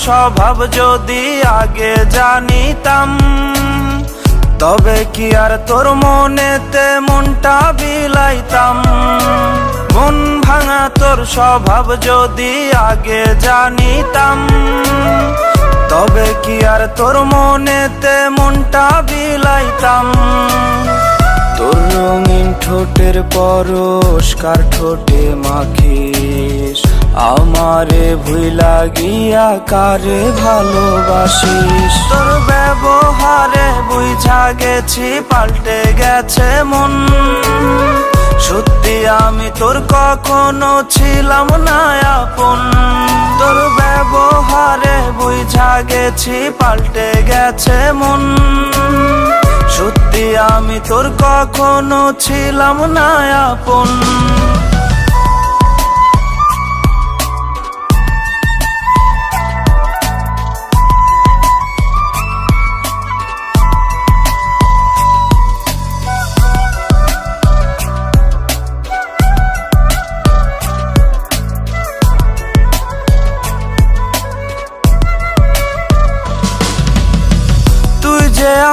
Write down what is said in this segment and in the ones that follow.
স্বভাব যদি আগে জানিতাম, তবে কি আর তোর মনেতে মনটা বিলাইতাম। মন ভাঙা তোর স্বভাব যদি আগে জানিতাম, তবে কি আর তোর মনেতে মনটা বিলাইতাম। তোর রঙিন ঠোঁটের পরশ কার ঠোঁটে মাখিস, আমারে ভুইলা গিয়া কারে ভালোবাসিস। তোর ব্যবহারে বুঝা গেছি পাল্টে গেছে মন, সত্যি আমি তোর কখনো ছিলাম না আপন। তোর ব্যবহারে বুঝা গেছি পাল্টে গেছে মন, সত্যি আমি তোর কখনো ছিলাম না আপন।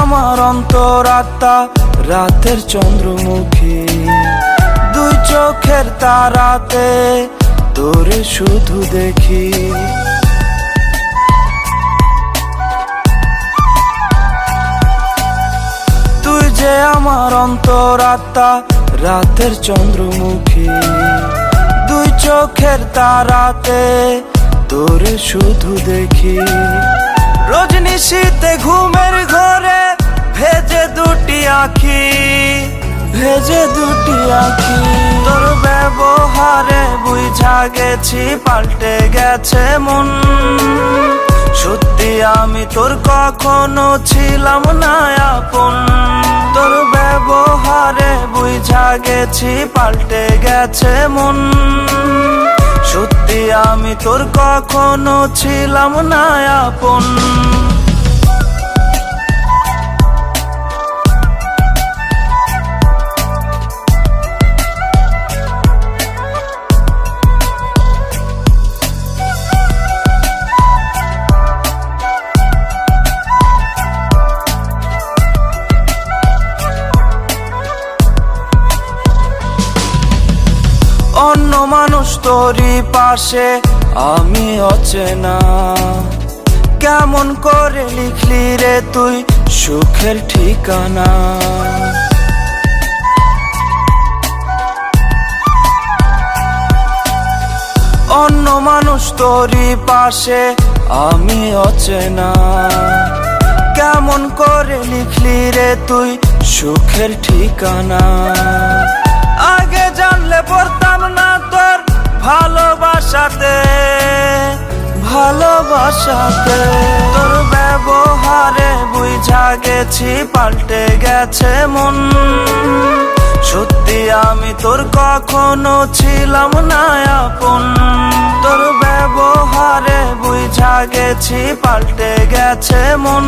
আমার অন্তরাত্মা রাতের চন্দ্রমুখী, দুই চোখের তারাতে তোরে শুধু দেখি। তুই যে আমার অন্তরাত্মা রাতের চন্দ্রমুখী, দুই চোখের তারাতে তোরে শুধু দেখি। রজনী শীতে ঘুমের ঘরে ভেজে দুটি আঁখি, ভেজে দুটি আঁখি। তোর ব্যবহারে বুঝা গেছি পাল্টে গেছে মন, সত্যি আমি তোর কখনো ছিলাম না আপন। তোর ব্যবহারে বুঝা গেছি পাল্টে গেছে মন, সত্যি আমি তোর কখনো ছিলাম না আপন। অন্য মানুষ তোরই পাশে আমি অচেনা, কেমন করে লিখলি রে তুই সুখের ঠিকানা। অন্য মানুষ তোরই পাশে আমি অচেনা, কেমন করে লিখলি রে তুই সুখের ঠিকানা। আগে জানলে পড়তাম না তোর ভালোবাসাতে, ভালোবাসাতে। তোর ব্যবহারে বুঝা গেছি পাল্টে গেছে মন, সত্যি আমি তোর কখনো ছিলাম না আপন। তোর ব্যবহারে বুঝা গেছি পাল্টে গেছে মন,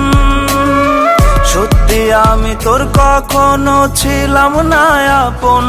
সত্যি আমি তোর কখনো ছিলাম না আপন।